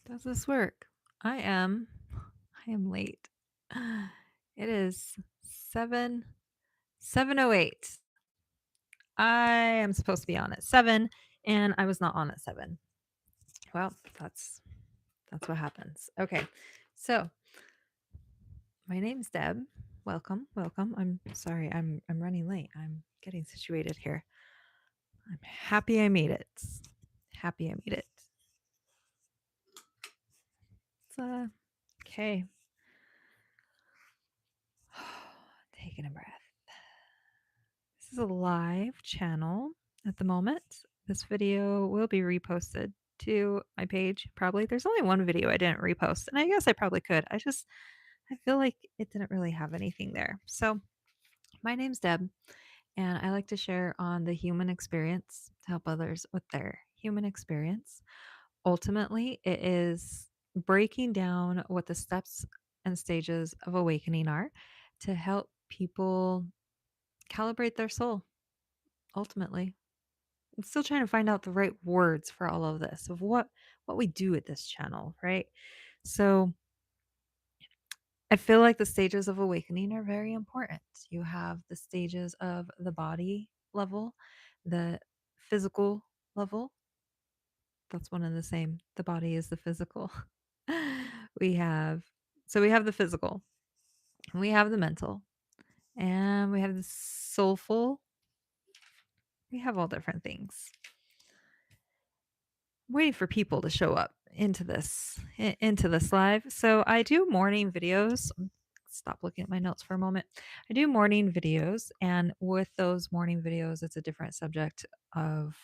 Does this work? I am late. It is 7:08. I am supposed to be on at 7 and I was not on at 7. Well, that's what happens. Okay. So, my name's Deb. Welcome, welcome. I'm sorry. I'm running late. I'm getting situated here. I'm happy I made it. Happy I made it. It's okay. Taking a breath. This is a live channel at the moment. This video will be reposted to my page. Probably there's only one video I didn't repost, and I guess I probably could. I feel like it didn't really have anything there. So, my name's Deb, and I like to share on the human experience to help others with their human experience. Ultimately, it is breaking down what the steps and stages of awakening are to help people calibrate their soul. Ultimately, I'm still trying to find out the right words for all of this of what we do at this channel, right? So, I feel like the stages of awakening are very important. You have the stages of the body level, the physical level. That's one and the same. The body is the physical. we have we have the physical, we have the mental, and we have the soulful. We have all different things. Waiting for people to show up into this live. So I do morning videos. Stop looking at my notes for a moment. I do morning videos, and with those morning videos, it's a different subject of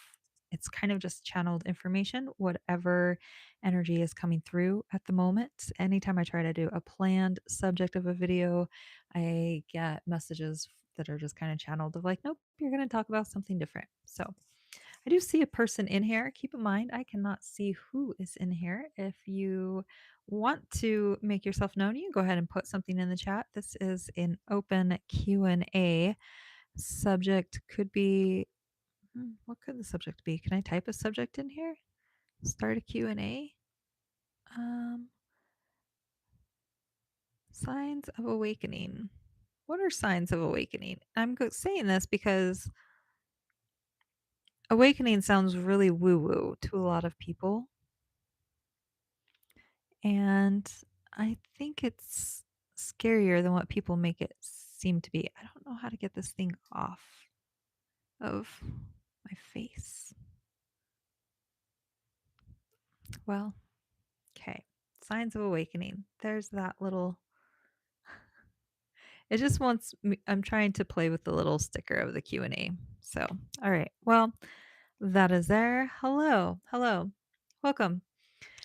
it's kind of just channeled information, whatever energy is coming through at the moment. Anytime I try to do a planned subject of a video, I get messages that are just kind of channeled of like, nope, you're going to talk about something different. So I do see a person in here. Keep in mind, I cannot see who is in here. If you want to make yourself known, you can go ahead and put something in the chat. This is an open Q&A. Subject could be what could the subject be? Can I type a subject in here? Start a Q&A. Um, signs of awakening. What are signs of awakening? I'm saying this because awakening sounds really woo-woo to a lot of people. And I think it's scarier than what people make it seem to be. I don't know how to get this thing off of my face. Well, okay. Signs of awakening. There's that little it just wants me I'm trying to play with the little sticker of the Q&A. So, all right. Well, that is there. Hello. Hello. Welcome.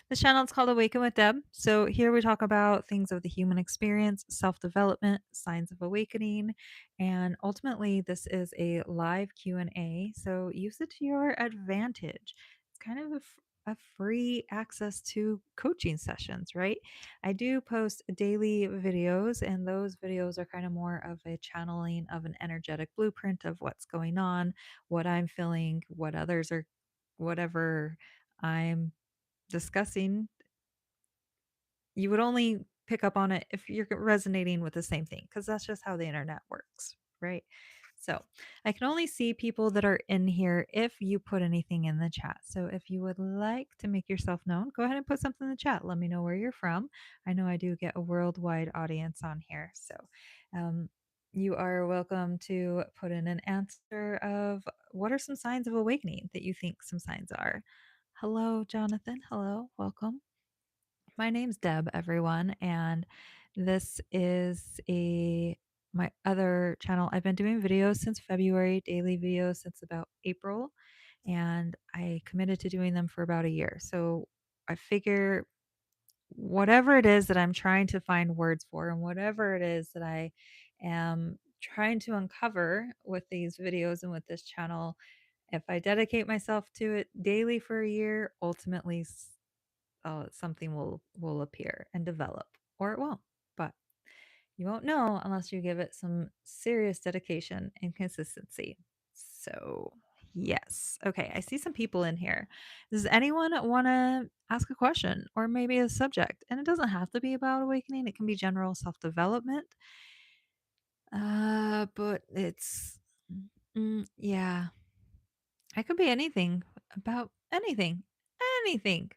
This channel is called Awaken with Deb. So here we talk about things of the human experience, self-development, signs of awakening, and ultimately this is a live Q&A. So use it to your advantage. It's kind of a free access to coaching sessions, right? I do post daily videos, and those videos are kind of more of a channeling of an energetic blueprint of what's going on, what I'm feeling, what others are, whatever I'm discussing, you would only pick up on it if you're resonating with the same thing, because that's just how the internet works, right? So I can only see people that are in here if you put anything in the chat. So if you would like to make yourself known, go ahead and put something in the chat. Let me know where you're from. I know I do get a worldwide audience on here. So um, you are welcome to put in an answer of what are some signs of awakening that you think some signs are. Hello, Jonathan. Hello, welcome. My name's Deb, everyone, and this is a my other channel. I've been doing videos since February, daily videos since about April, and I committed to doing them for about a year. So I figure whatever it is that I'm trying to find words for, and whatever it is that I am trying to uncover with these videos and with this channel, if I dedicate myself to it daily for a year, ultimately something will appear and develop, or it won't. But you won't know unless you give it some serious dedication and consistency. So, Yes. Okay. I see some people in here. Does anyone want to ask a question or maybe a subject? And it doesn't have to be about awakening, it can be general self development. But it's, yeah, it could be anything about anything, anything.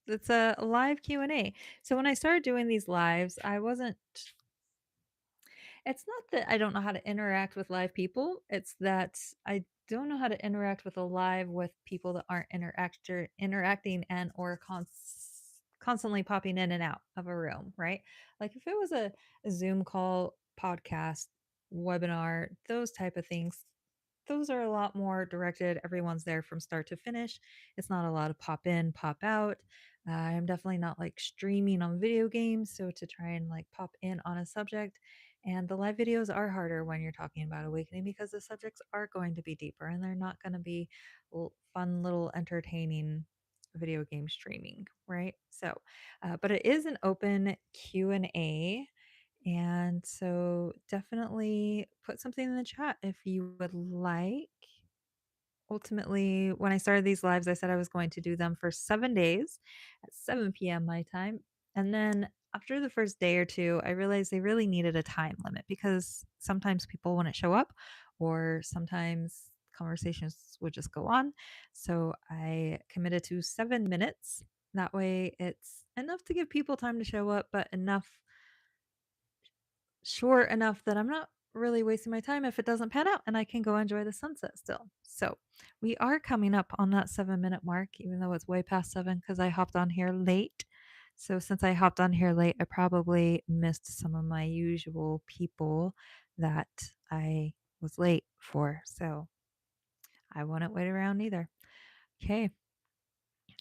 It's a live Q&A. So when I started doing these lives, I wasn't it's not that I don't know how to interact with live people. It's that I don't know how to interact with a live with people that aren't interacting and or constantly popping in and out of a room, right? Like if it was a Zoom call, podcast, webinar, those type of things, those are a lot more directed. Everyone's there from start to finish. It's not a lot of pop in, pop out. I'm definitely not like streaming on video games. So to try and like pop in on a subject, and the live videos are harder when you're talking about awakening because the subjects are going to be deeper and they're not going to be fun, little entertaining video game streaming, right? So, but it is an open Q&A, and so definitely put something in the chat if you would like. Ultimately, when I started these lives, I said I was going to do them for 7 days at 7 p.m. my time. And then after the first day or two, I realized they really needed a time limit because sometimes people wouldn't show up or sometimes conversations would just go on. So I committed to 7 minutes. That way it's enough to give people time to show up, but short enough that I'm not really wasting my time if it doesn't pan out and I can go enjoy the sunset still. So we are coming up on that 7 minute mark, even though it's way past seven because I hopped on here late. So since I hopped on here late, I probably missed some of my usual people that I was late for. So I wouldn't wait around either. Okay.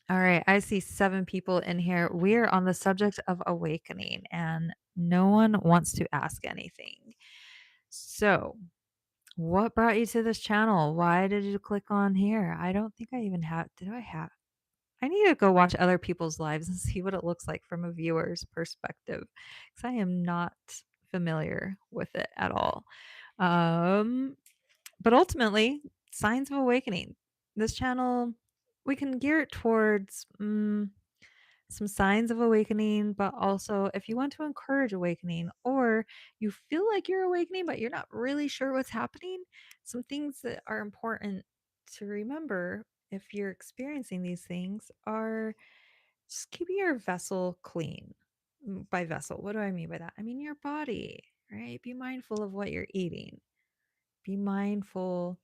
All right. I see 7 people in here. We're on the subject of awakening and no one wants to ask anything. So, what brought you to this channel? Why did you click on here? I don't think I even have. Did I have? I need to go watch other people's lives and see what it looks like from a viewer's perspective because I am not familiar with it at all. Um, but ultimately, signs of awakening. This channel, we can gear it towards some signs of awakening, but also if you want to encourage awakening or you feel like you're awakening, but you're not really sure what's happening, some things that are important to remember if you're experiencing these things are just keeping your vessel clean. By vessel, what do I mean by that? I mean your body, right? Be mindful of what you're eating. Be mindful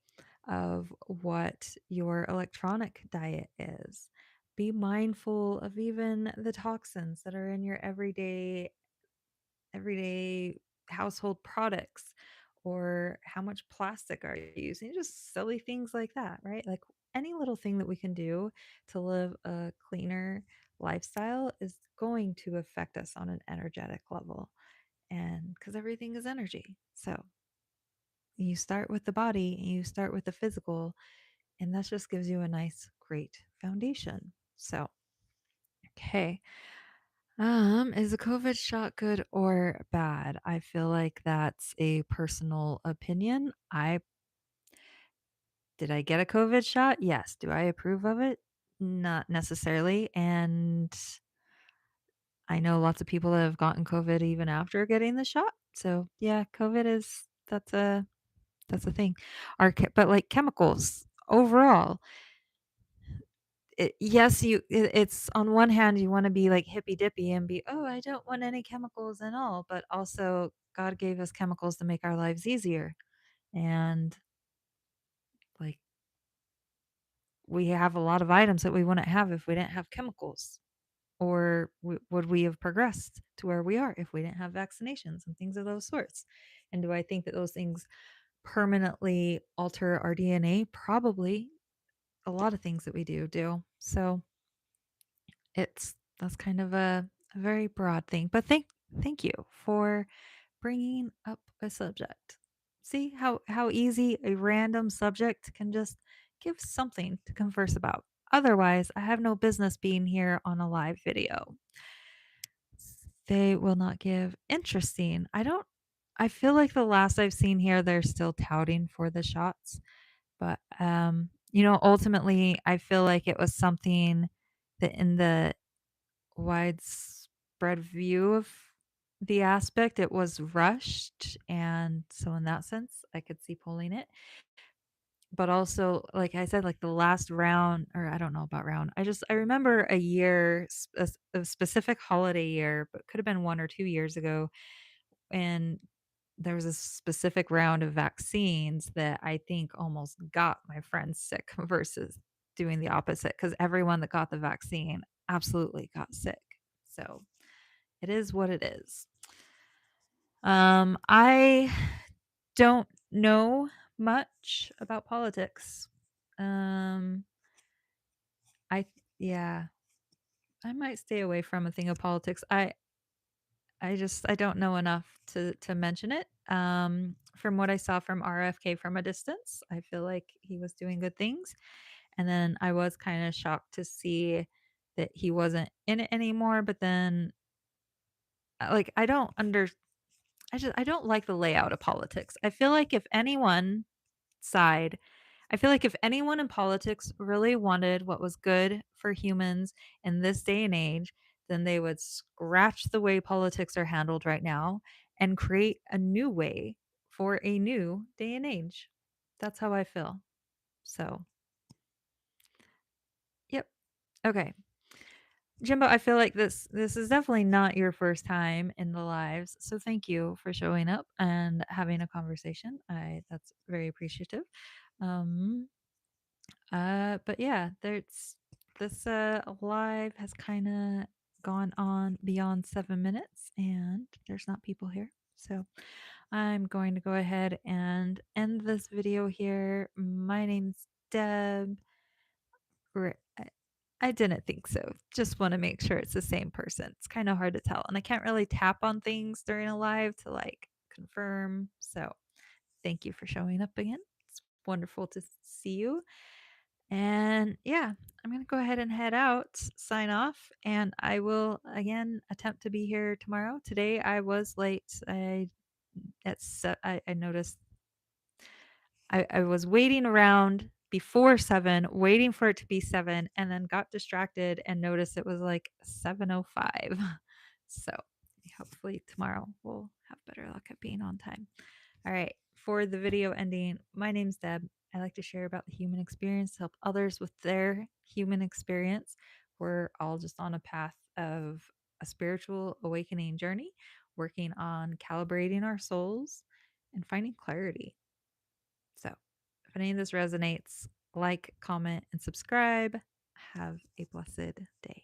of what your electronic diet is. Be mindful of even the toxins that are in your everyday household products or how much plastic are you using? Just silly things like that, right? Like any little thing that we can do to live a cleaner lifestyle is going to affect us on an energetic level. And because everything is energy. So you start with the body and you start with the physical, and that just gives you a nice, great foundation. So, okay. Is a COVID shot good or bad? I feel like that's a personal opinion. Did I get a COVID shot? Yes. Do I approve of it? Not necessarily. And I know lots of people that have gotten COVID even after getting the shot. So yeah, COVID is that's a thing. But like chemicals overall, yes, it's on one hand you want to be like hippy dippy and be, oh, I don't want any chemicals and all, but also God gave us chemicals to make our lives easier, and like we have a lot of items that we wouldn't have if we didn't have chemicals, or would we have progressed to where we are if we didn't have vaccinations and things of those sorts? And do I think that those things permanently alter our DNA? Probably. A lot of things that we do. So that's kind of a very broad thing. But thank you for bringing up a subject. See how easy a random subject can just give something to converse about. Otherwise, I have no business being here on a live video. They will not give interesting. I feel like the last I've seen here, they're still touting for the shots. But, ultimately, I feel like it was something that in the widespread view of the aspect, it was rushed, and so in that sense, I could see pulling it. But also, like I said, like the last round, or I don't know about round. I remember a year, a specific holiday year, but could have been 1 or 2 years ago, and there was a specific round of vaccines that I think almost got my friends sick versus doing the opposite, because everyone that got the vaccine absolutely got sick. So it is what it is. I don't know much about politics. Um, I yeah, I might stay away from a thing of politics. I don't know enough to mention it. From what I saw from RFK from a distance, I feel like he was doing good things, and then I was kind of shocked to see that he wasn't in it anymore. But then, like, I don't like the layout of politics. Side I feel like if anyone in politics really wanted what was good for humans in this day and age, then they would scratch the way politics are handled right now and create a new way for a new day and age. That's how I feel. So, yep. Okay. Jimbo, I feel like this is definitely not your first time in the lives. So thank you for showing up and having a conversation. I That's very appreciative. Um but yeah, there's this live has kind of gone on beyond 7 minutes, and there's not people here. So I'm going to go ahead and end this video here. My name's Deb. I didn't think so. Just want to make sure it's the same person. It's kind of hard to tell. And I can't really tap on things during a live to like confirm. So thank you for showing up again. It's wonderful to see you. And yeah, I'm going to go ahead and head out, sign off, and I will again attempt to be here tomorrow. Today I was late. I noticed I was waiting around before 7, waiting for it to be 7, and then got distracted and noticed it was like 7:05. So hopefully tomorrow we'll have better luck at being on time. All right. For the video ending, my name's Deb. I like to share about the human experience to help others with their human experience. We're all just on a path of a spiritual awakening journey, working on calibrating our souls and finding clarity. So, if any of this resonates, like, comment, and subscribe. Have a blessed day.